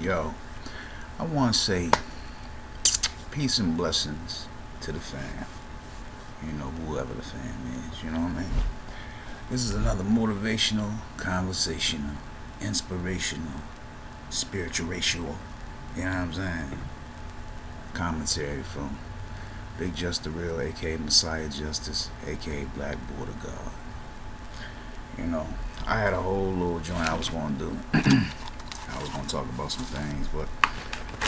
Yo, I want to say peace and blessings to the fam. You know, whoever the fam is, you know what I mean? This is another motivational, conversational, inspirational, spiritual, you know what I'm saying? Commentary from Big Just the Real, aka Messiah Justice, aka Black Border God. You know, I had a whole little joint I was going to do. I was going to talk about some things, but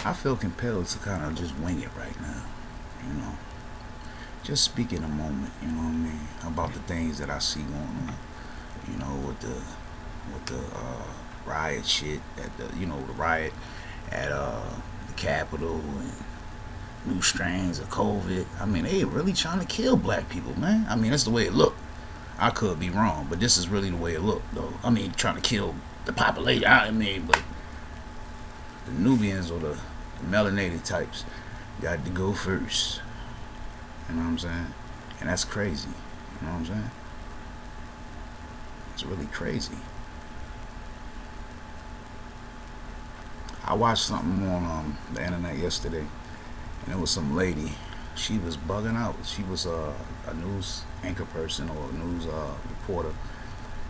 I feel compelled to kind of just wing it right now. You know, just speak in a moment. You know what I mean? About the things that I see going on. You know, with the riot shit at the riot at the Capitol and new strains of COVID. I mean, they really trying to kill black people, man. I mean, that's the way it looked. I could be wrong, but this is really the way it looked, though. I mean, trying to kill the population. I mean, but the Nubians or the melanated types got to go first. You know what I'm saying? And that's crazy. You know what I'm saying? It's really crazy. I watched something on the internet yesterday, and it was some lady. She was bugging out. She was a news anchor person or a news reporter,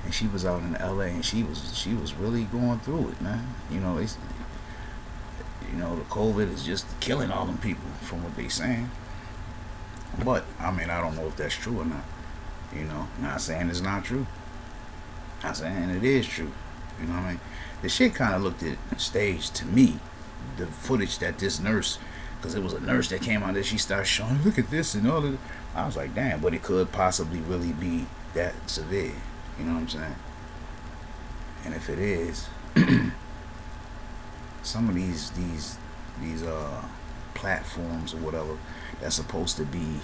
and she was out in L.A. and she was really going through it, man. The COVID is just killing all them people from what they saying. But I mean, I don't know if that's true or not. Not saying it's not true. Not saying it is true. You know what I mean? The shit kind of looked at staged to me. The footage that this nurse, because it was a nurse that came out there, she started showing, look at this and all of it. I was like, damn, but it could possibly really be that severe. You know what I'm saying? And if it is, some of these platforms or whatever that's supposed to be,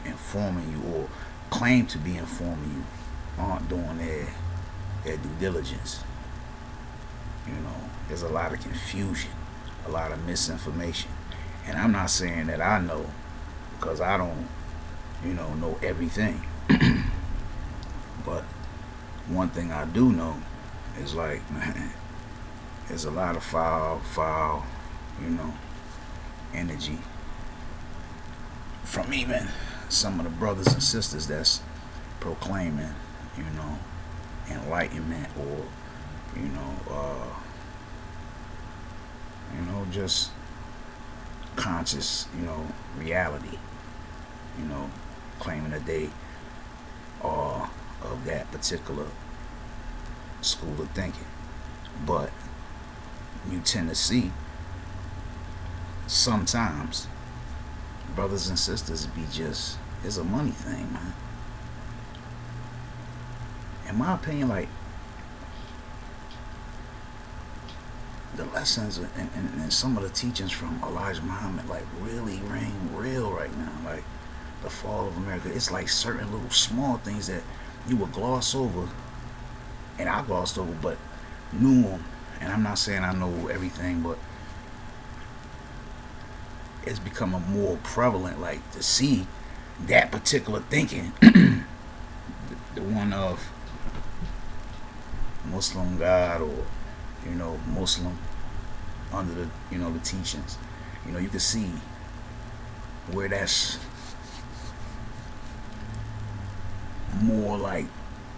informing you or claim to be informing you aren't doing their due diligence. There's a lot of confusion, a lot of misinformation. And I'm not saying that I know, because I don't, know everything. But one thing I do know is like, man, there's a lot of foul, energy from even some of the brothers and sisters that's proclaiming, enlightenment or, just conscious, reality, claiming that they are of that particular school of thinking. But you tend to see sometimes brothers and sisters be just, it's a money thing, man. In my opinion, like, the lessons and some of the teachings from Elijah Muhammad like really ring real right now. Like the fall of America, it's like certain little small things that you would gloss over, and I glossed over, but knew them. And I'm not saying I know everything, but it's becoming more prevalent, like to see that particular thinking, the one of Muslim God or Muslim under the teachings. You can see where that's more like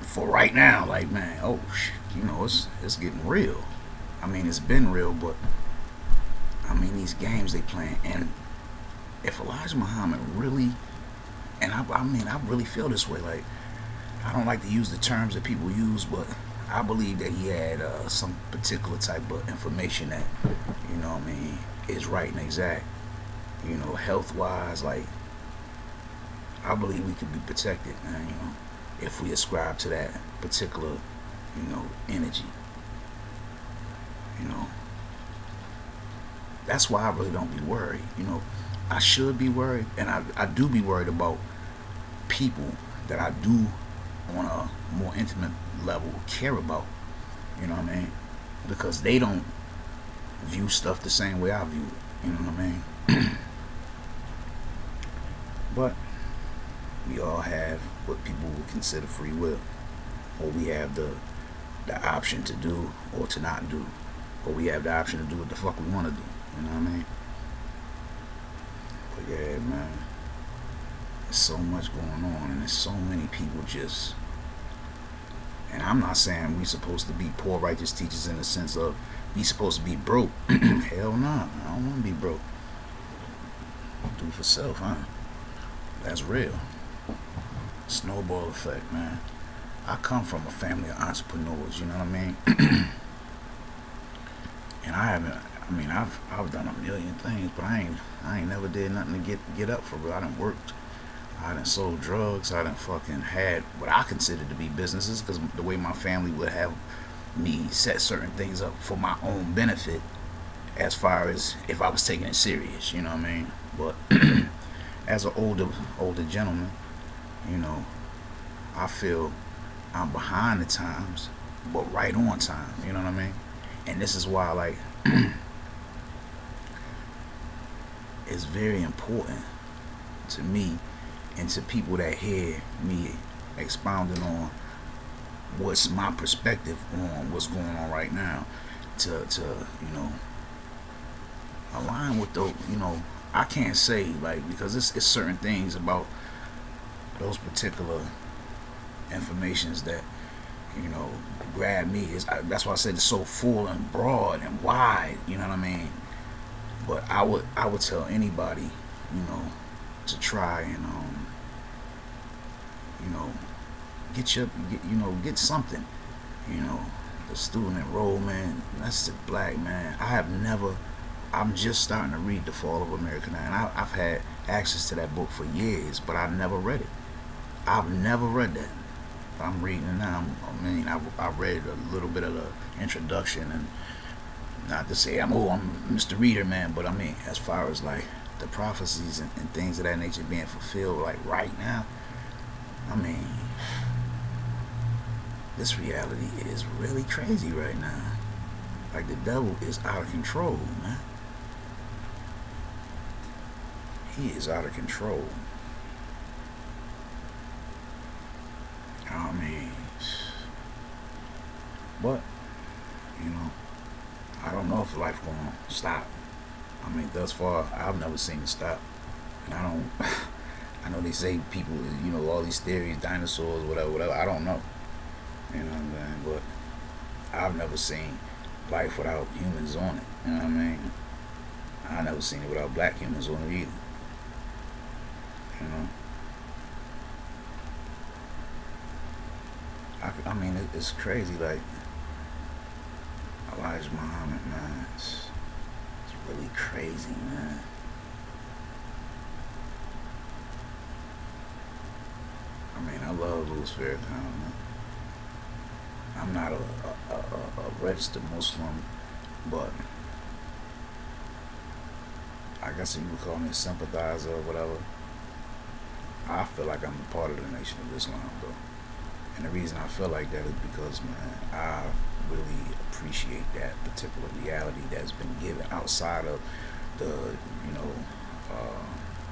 for right now. Like, man, it's getting real. I mean, it's been real, but I mean these games they playing. And if Elijah Muhammad really, and I really feel this way. Like, I don't like to use the terms that people use, but I believe that he had some particular type of information that, is right and exact. Health wise, like, I believe we could be protected, man, if we ascribe to that particular, energy. That's why I really don't be worried. I should be worried, and I do be worried about people that I do on a more intimate level care about. You know what I mean? Because they don't view stuff the same way I view it. You know what I mean? But we all have what people would consider free will, or we have the option to do or to not do. but we have the option to do what the fuck we want to do. You know what I mean? But yeah, man, there's so much going on, and there's so many people just. And I'm not saying we supposed to be poor righteous teachers in the sense of we supposed to be broke. Hell nah, I don't want to be broke. Do for self, huh? That's real. Snowball effect, man. I come from a family of entrepreneurs. You know what I mean? And I haven't. I mean, I've done a million things, but I ain't never did nothing to get up for real. I done worked. I done sold drugs. I done fucking had what I considered to be businesses because the way my family would have me set certain things up for my own benefit, as far as if I was taking it serious. You know what I mean? But as an older gentleman, you know, I feel I'm behind the times, but right on time. You know what I mean? And this is why, like, it's very important to me and to people that hear me expounding on what's my perspective on what's going on right now to you know align with the I can't say like because it's certain things about those particular informations that grab me. That's why I said it's so full and broad and wide. You know what I mean? But I would tell anybody, to try and get something. The student enrollment. That's the black man. I'm just starting to read The Fall of America now, and I've had access to that book for years, but I never read it. I've never read that. I'm reading it now. I read a little bit of the introduction, and not to say I'm Mr. Reader, man, but I mean, as far as like the prophecies and things of that nature being fulfilled, like right now, I mean, this reality is really crazy right now. Like the devil is out of control, man. He is out of control. I mean, but I don't know if life gonna stop. I mean, thus far, I've never seen it stop, and I don't. I know they say people, all these theories, dinosaurs, whatever. I don't know. You know what I'm saying? But I've never seen life without humans on it. You know what I mean? I never seen it without black humans on it either. You know. I mean, it's crazy. Like Elijah Muhammad, man, it's really crazy, man. I mean, I love Louis Farrakhan, man. I'm not a registered Muslim, but I guess you would call me a sympathizer or whatever. I feel like I'm a part of the Nation of Islam, though. And the reason I feel like that is because, man, I really appreciate that particular reality that's been given outside of the,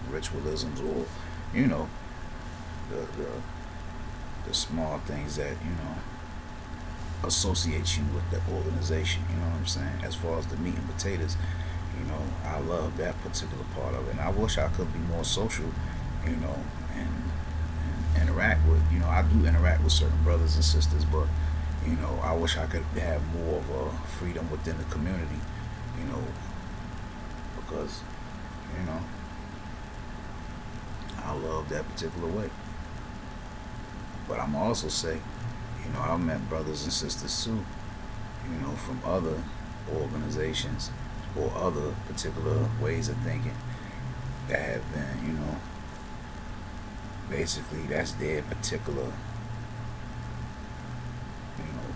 ritualisms or, the small things that, associate you with the organization. You know what I'm saying? As far as the meat and potatoes, I love that particular part of it. And I wish I could be more social, and interact with, I do interact with certain brothers and sisters, but, I wish I could have more of a freedom within the community, because, I love that particular way. But I'm also say, I've met brothers and sisters too, from other organizations or other particular ways of thinking that have been, basically that's their particular,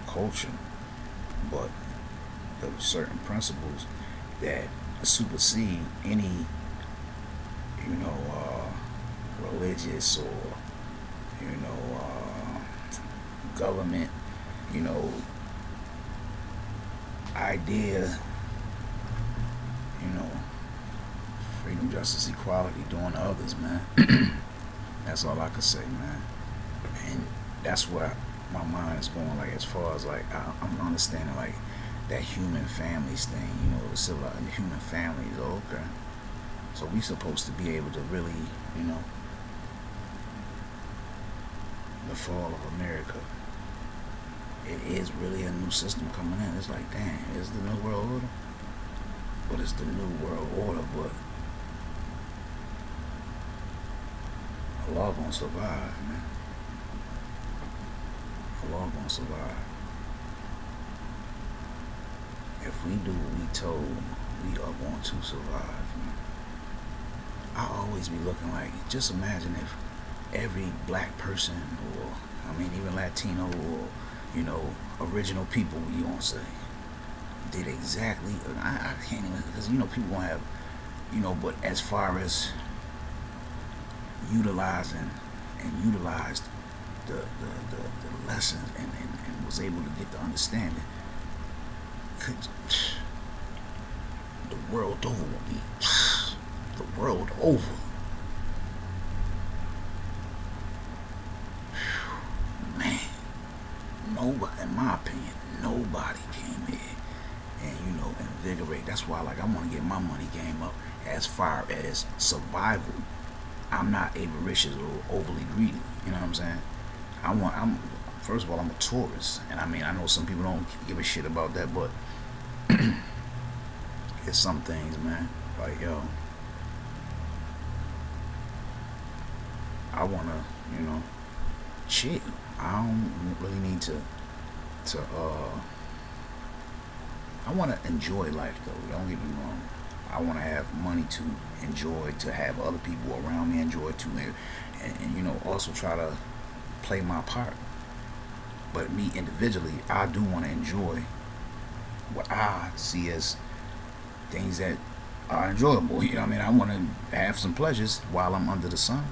culture, but there are certain principles that supersede any, religious or, government, idea, freedom, justice, equality, doing to others, man. That's all I could say, man. And that's where my mind is going, like, as far as, like, I'm understanding, like, that human families thing, the civilized human families. Oh, okay. So we supposed to be able to really, you know, the fall of America. It is really a new system coming in. It's like, damn, it's the new world order, but it's the new world order. But Allah gonna survive, man. Allah gonna survive. If we do what we told, we are going to survive, man. I always be looking like, just imagine if every black person, or even Latino, or original people, you want to say, did exactly. I can't even, because people gonna have, but as far as utilizing and utilized the lessons and was able to get the understanding, could the world over will be the world over. Man, nobody, in my opinion, nobody came here and invigorate. That's why, like, I want to get my money game up as far as survival. I'm not avaricious or overly greedy. You know what I'm saying? I'm first of all, I'm a tourist, and I know some people don't give a shit about that, but it's some things, man. Like, yo, I wanna, chill. I don't really need to I wanna enjoy life, though. Don't get me wrong. I want to have money to enjoy, to have other people around me enjoy too, and also try to play my part. But me individually, I do want to enjoy what I see as things that are enjoyable. I want to have some pleasures while I'm under the sun.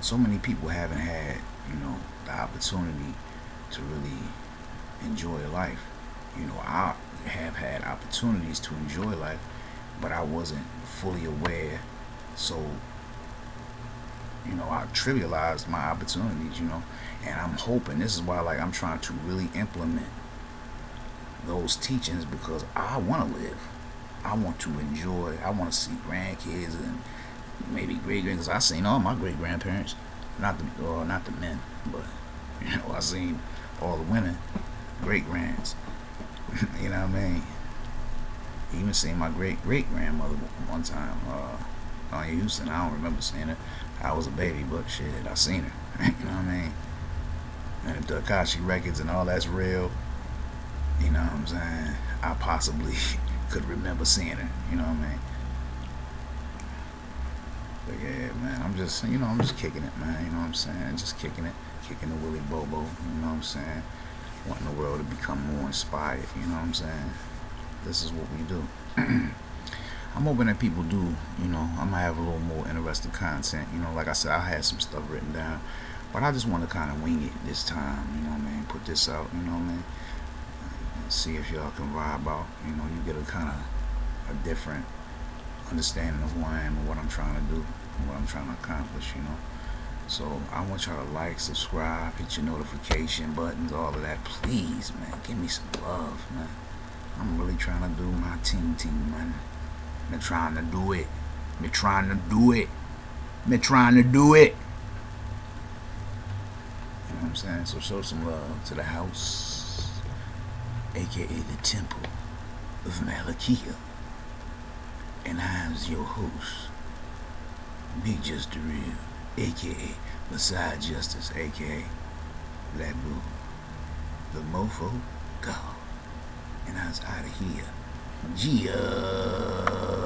So many people haven't had, the opportunity to really enjoy life. I have had opportunities to enjoy life, but I wasn't fully aware. So, I trivialized my opportunities, and I'm hoping, this is why, like, I'm trying to really implement those teachings, because I want to live. I want to enjoy. I want to see grandkids and maybe great grands. I seen all my great grandparents, not the men, but I seen all the women, great grands. You know what I mean? Even seen my great grandmother one time, on Houston. I don't remember seeing her. I was a baby, but shit, I seen her. You know what I mean? And if the Akashi records and all that's real, you know what I'm saying, I possibly could remember seeing her. You know what I mean? But yeah, man, I'm just kicking it, man. You know what I'm saying? Just kicking the Willy Bobo. You know what I'm saying? Wanting the world to become more inspired. You know what I'm saying? This is what we do. I'm hoping that people do, I'm gonna have a little more interesting content. Like I said, I had some stuff written down, but I just want to kind of wing it this time. You know what I mean? Put this out. You know what I mean? And see if y'all can vibe out. You get a kind of a different understanding of who I am and what I'm trying to do and what I'm trying to accomplish. So I want y'all to like, subscribe, hit your notification buttons, all of that. Please, man, give me some love, man. I'm really trying to do my team, man. Me trying to do it. Me trying to do it. Me trying to do it. You know what I'm saying? So show some love to the house, aka the temple of Malakia. And I'm your host, Big Just the Real, aka Messiah Justice, aka Black Boo, the Mofo God. And I was out of here. Gia.